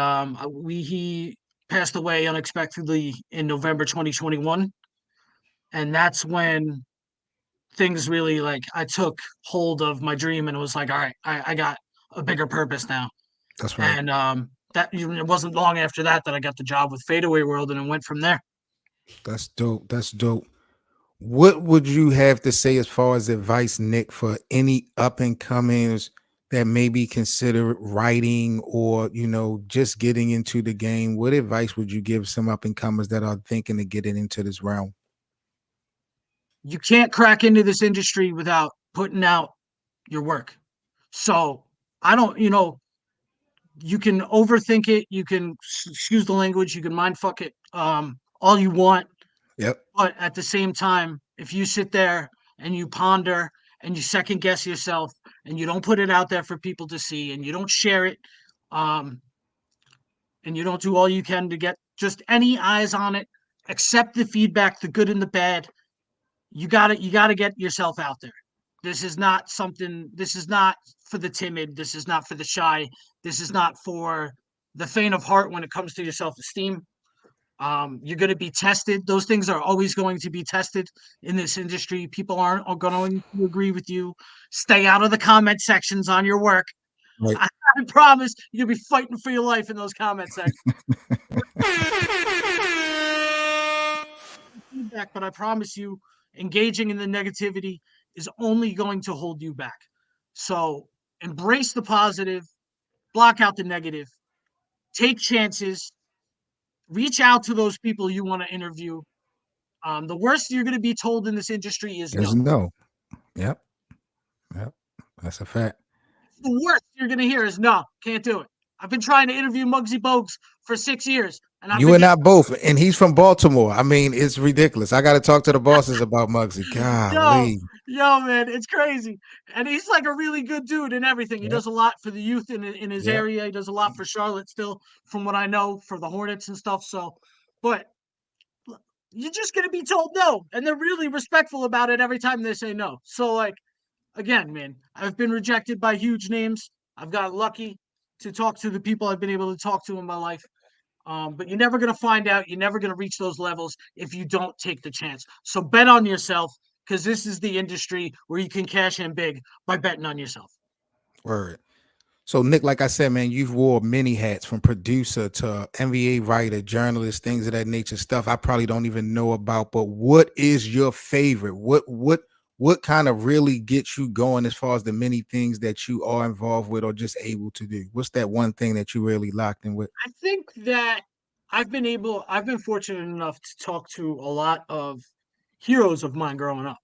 he passed away unexpectedly in November 2021, and that's when things really like I took hold of my dream and it was like, all right, I got a bigger purpose now. That's right. And that it wasn't long after that I got the job with Fadeaway World, and it went from there. That's dope. That's dope. What would you have to say as far as advice, Nick, for any up and comers that maybe consider writing or, just getting into the game? What advice would you give some up and comers that are thinking of getting into this realm? You can't crack into this industry without putting out your work. So I don't, you can overthink it. You can excuse the language. You can mind fuck it all you want. Yep. But at the same time, if you sit there and you ponder and you second guess yourself and you don't put it out there for people to see and you don't share it, um, and you don't do all you can to get just any eyes on it, accept the feedback, the good and the bad, you gotta get yourself out there. This is not for the timid, this is not for the shy, this is not for the faint of heart when it comes to your self-esteem. You're going to be tested. Those things are always going to be tested in this industry. People aren't going to agree with you. Stay out of the comment sections on your work. Right. I promise you'll be fighting for your life in those comment sections. Feedback, but I promise you, engaging in the negativity is only going to hold you back. So embrace the positive, block out the negative, take chances, reach out to those people you want to interview. The worst you're going to be told in this industry is There's no. no. Yep. Yep. That's a fact. The worst you're going to hear is no, can't do it. I've been trying to interview Muggsy Bogues for 6 years, and I've You been and I getting both, and he's from Baltimore. I mean, it's ridiculous. I got to talk to the bosses about Muggsy. yo, Golly. yo, man, it's crazy. And he's like a really good dude and everything. He Yep. does a lot for the youth in his Yep. area. He does a lot for Charlotte still, from what I know, for the Hornets and stuff. So, but you're just going to be told no, and they're really respectful about it every time they say no. So, like, again, man, I've been rejected by huge names. I've got lucky to talk to the people I've been able to talk to in my life. But you're never going to find out. You're never going to reach those levels if you don't take the chance. So bet on yourself, because this is the industry where you can cash in big by betting on yourself. Word. So, Nick, like I said, man, you've wore many hats from producer to NBA writer, journalist, things of that nature, stuff I probably don't even know about. But what is your favorite? What kind of really gets you going as far as the many things that you are involved with or just able to do? What's that one thing that you really locked in with? I think that I've been fortunate enough to talk to a lot of heroes of mine growing up.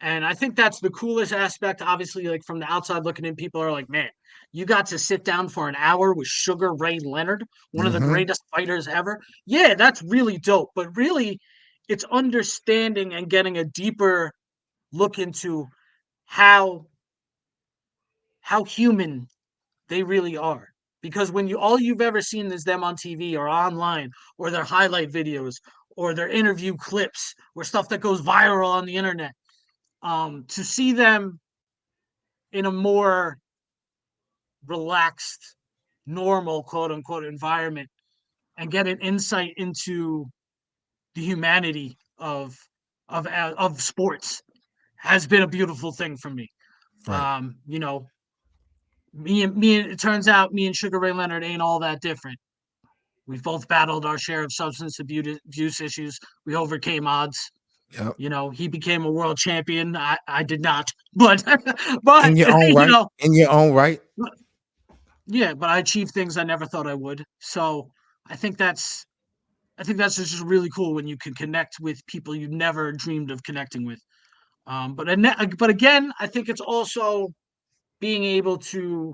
And I think that's the coolest aspect. Obviously, like from the outside looking in, people are like, man, you got to sit down for an hour with Sugar Ray Leonard, one of the Mm-hmm. greatest fighters ever. Yeah, that's really dope. But really, it's understanding and getting a deeper look into how human they really are. Because when all you've ever seen is them on TV or online or their highlight videos or their interview clips or stuff that goes viral on the internet, To see them in a more relaxed, normal, quote unquote, environment and get an insight into the humanity of sports has been a beautiful thing for me. Right. You know, me and it turns out me and Sugar Ray Leonard ain't all that different. We've both battled our share of substance abuse issues. We overcame odds. Yep. You know, he became a world champion. I did not, but but In your own you right. know, In your own right. yeah, but I achieved things I never thought I would. So I think that's I think that's just really cool when you can connect with people you never dreamed of connecting with. But again, I think it's also being able to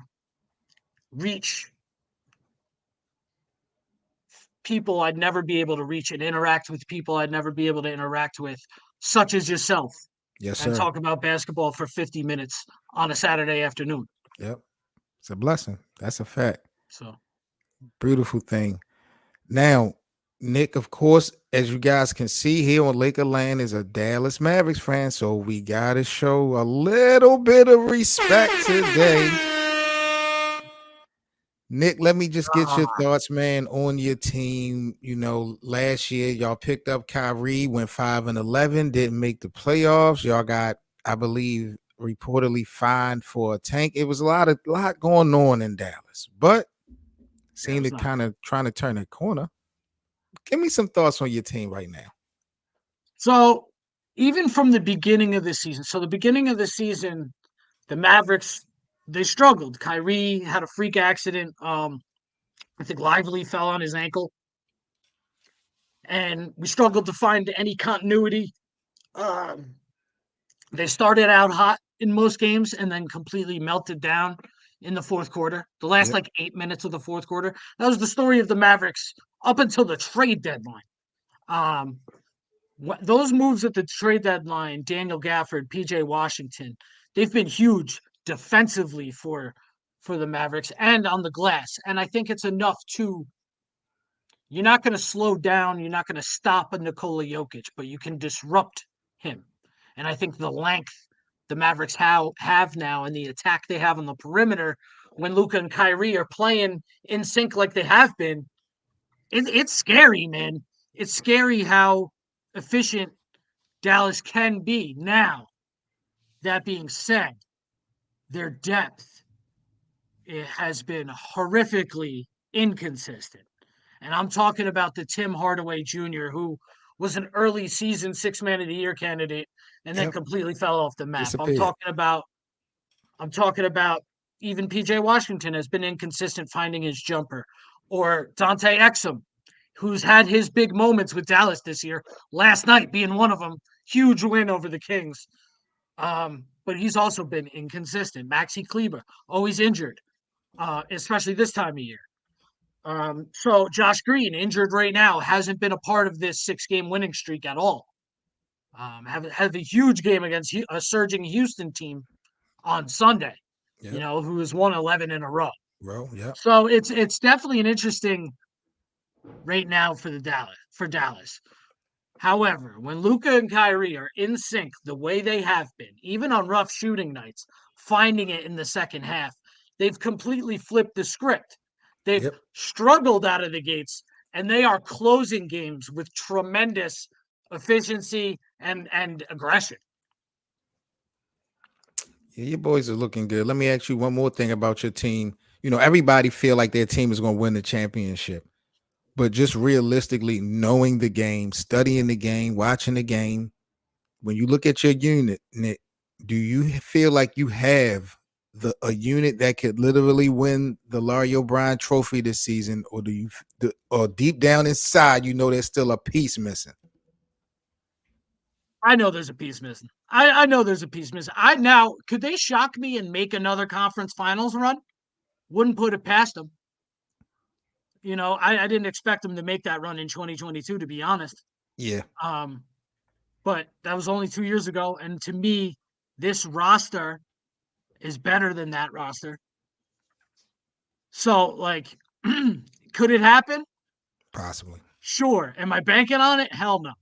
reach people I'd never be able to reach and interact with people I'd never be able to interact with, such as yourself, Yes, and sir. talk about basketball for 50 minutes on a Saturday afternoon. Yep. It's a blessing. That's a fact. So, Beautiful thing. Now, Nick, of course, as you guys can see here on Laker Land, is a Dallas Mavericks fan, so we gotta show a little bit of respect today. Nick, let me just get your thoughts, man, on your team. You know, last year y'all picked up Kyrie, went 5-11, didn't make the playoffs. Y'all got, I believe, reportedly fined for a tank. It was a lot going on in Dallas, but yeah, seemed it's to not kind good. of trying to turn a corner. Give me some thoughts on your team right now. So, even from the beginning of the season, the beginning of the season, the Mavericks, they struggled. Kyrie had a freak accident. I think Lively fell on his ankle, and we struggled to find any continuity. Um, they started out hot in most games and then completely melted down in the fourth quarter. The last Yep. like 8 minutes of the fourth quarter. That was the story of the Mavericks up until the trade deadline. Um, those moves at the trade deadline, Daniel Gafford, PJ Washington, they've been huge defensively for the Mavericks and on the glass. And I think it's enough to you're not going to slow down, you're not going to stop a Nikola Jokic, but you can disrupt him. And I think the length the Mavericks have now and the attack they have on the perimeter when Luka and Kyrie are playing in sync like they have been, it's scary, man. It's scary how efficient Dallas can be. Now, that being said, their depth it has been horrifically inconsistent. And I'm talking about the Tim Hardaway Jr., who was an early season 6 man of the year candidate and then Yep. completely fell off the map. Disappeared. I'm talking about even PJ Washington has been inconsistent finding his jumper. Or Dante Exum, who's had his big moments with Dallas this year, last night being one of them, huge win over the Kings. But he's also been inconsistent. Maxi Kleber, always injured, especially this time of year. So Josh Green, injured right now, hasn't been a part of this 6 game winning streak at all. Have a huge game against a surging Houston team on Sunday, Yep. who has won 11 in a row. Bro, yep. So it's definitely an interesting right now for Dallas. However, when Luka and Kyrie are in sync the way they have been, even on rough shooting nights, finding it in the second half, they've completely flipped the script. They've Yep. struggled out of the gates, and they are closing games with tremendous efficiency and aggression. Yeah, your boys are looking good. Let me ask you one more thing about your team. You know, everybody feel like their team is going to win the championship, but just realistically knowing the game, studying the game, watching the game, when you look at your unit, Nick, do you feel like you have a unit that could literally win the Larry O'Brien Trophy this season, or or deep down inside you know there's still a piece missing? I know there's a piece missing. I know there's a piece missing. Now could they shock me and make another conference finals run? Wouldn't put it past them. I didn't expect them to make that run in 2022, to be honest. Yeah. Um, but that was only 2 years ago. And to me, this roster is better than that roster. So, like, could it happen? Possibly. Sure. Am I banking on it? Hell no.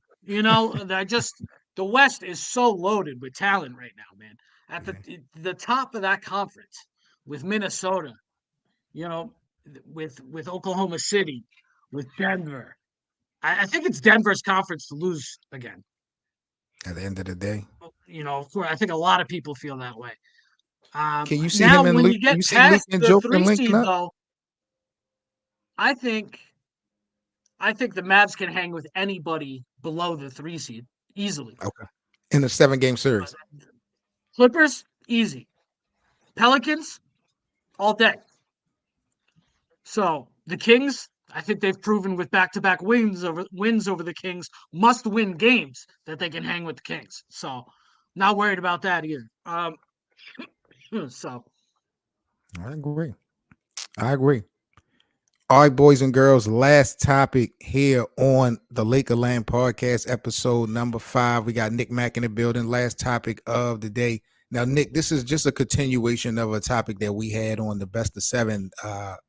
I just the West is so loaded with talent right now, man. At Yeah. the top of that conference with Minnesota, you know, with Oklahoma City, with Denver. I think it's Denver's conference to lose again. At the end of the day, I think a lot of people feel that way. can you see Now, him and when Luke? you Can get you see Luke past and the Joker three linking seed, up? though, I think I think the Mavs can hang with anybody below the 3 seed easily. Okay. In a 7-game series. Clippers, easy. Pelicans, all day. So the Kings, I think they've proven with back-to-back wins over the Kings, must-win games that they can hang with the Kings. So not worried about that either. So I agree. I agree. All right, boys and girls, last topic here on the Lakerland podcast, episode number 5. We got Nick Mack in the building. Last topic of the day. Now, Nick, this is just a continuation of a topic that we had on the Best of 7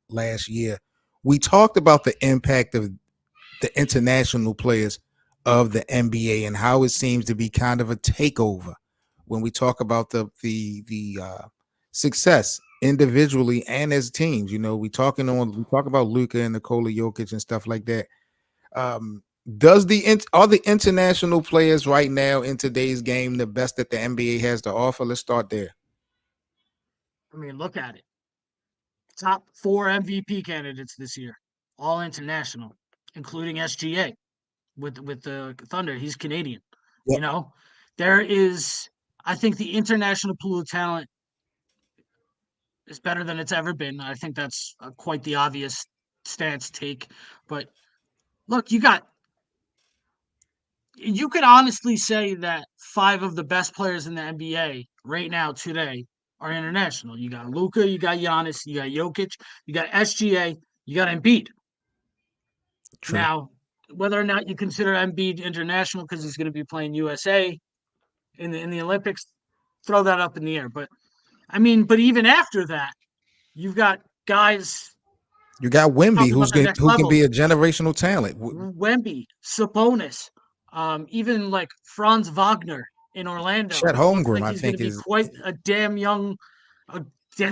last year. We talked about the impact of the international players of the NBA and how it seems to be kind of a takeover when we talk about the success individually and as teams. We talk about Luka and Nikola Jokic and stuff like that. Are the international players right now in today's game the best that the NBA has to offer? Let's start there. I mean, look at it. Top 4 MVP candidates this year, all international, including SGA with the Thunder. He's Canadian. Yep. There is, I think, the international pool of talent is better than it's ever been. I think that's quite the obvious stance take. But look, you could honestly say that 5 of the best players in the NBA right now today are international. You got Luka, you got Giannis, you got Jokic, you got SGA, you got Embiid. True. Now, whether or not you consider Embiid international because he's going to be playing USA in the Olympics, throw that up in the air. But even after that, you've got guys. You got Wemby, who can be a generational talent. Wemby, Sabonis, even like Franz Wagner in Orlando. Chet Looks Holmgren, like I he's going think, to be is quite a damn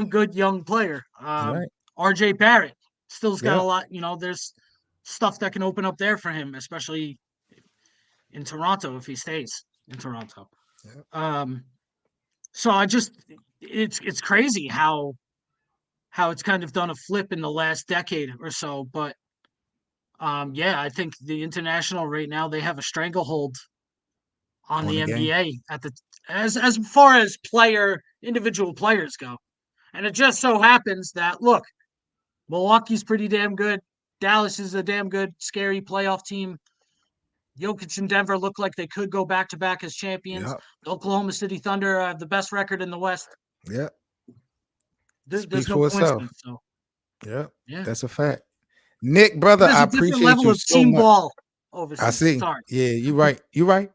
good young player. right. RJ Barrett still's got Yeah. a lot. There's stuff that can open up there for him, especially in Toronto if he stays in Toronto. Yeah. So it's crazy how it's kind of done a flip in the last decade or so. But I think the international right now, they have a stranglehold on On the the game. NBA as far as individual players go. And it just so happens that look, Milwaukee's pretty damn good. Dallas is a damn good, scary playoff team. Jokic and Denver look like they could go back-to-back as champions. Yep. The Oklahoma City Thunder have the best record in the West. Yeah. There's Speaks no for itself. coincidence. So, Yeah. That's a fact. Nick, brother, there's I a different appreciate level you of so team much. ball overseas. I see. Sorry. Yeah, you're right. You're right.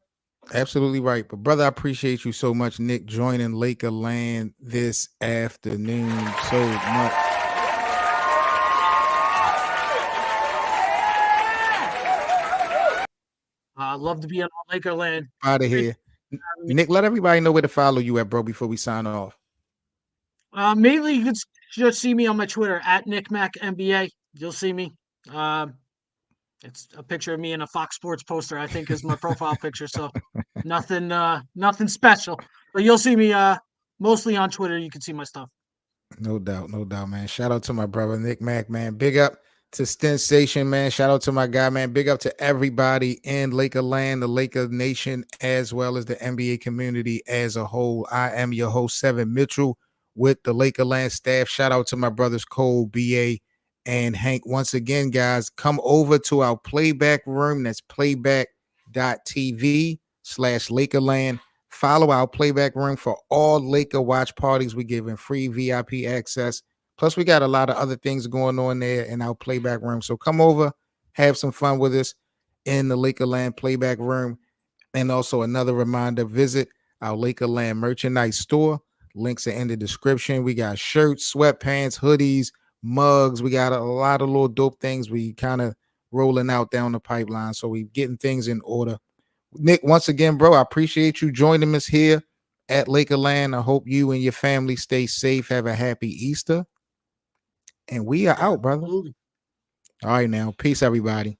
Absolutely right. But brother, I appreciate you so much, Nick, joining Lakerland this afternoon so much. I love to be on Lakerland. Out of here. Nick, let everybody know where to follow you at, bro, before we sign off. Mainly, you can just see me on my Twitter at NickMacNBA. You'll see me. It's a picture of me in a Fox Sports poster, I think, is my profile picture. So nothing special. But you'll see me mostly on Twitter. You can see my stuff. No doubt, man. Shout out to my brother Nick Mack, man. Big up to Sensation, man. Shout out to my guy, man. Big up to everybody in Lakerland, the Laker Nation, as well as the NBA community as a whole. I am your host, Seven Mitchell, with the Lakerland staff. Shout out to my brothers Cole, BA, and Hank. Once again, guys, come over to our playback room. That's playback.tv/Lakerland. Follow our playback room for all Laker watch parties. We're giving free VIP access. Plus, we got a lot of other things going on there in our playback room. So come over, have some fun with us in the Lakerland playback room. And also another reminder, visit our Lakerland merchandise store. Links are in the description. We got shirts, sweatpants, hoodies, mugs. We got a lot of little dope things we kind of rolling out down the pipeline. So we getting things in order. Nick, once again, bro, I appreciate you joining us here at Lakerland. I hope you and your family stay safe. Have a happy Easter. And we are out, brother. Absolutely. All right, now. Peace, everybody.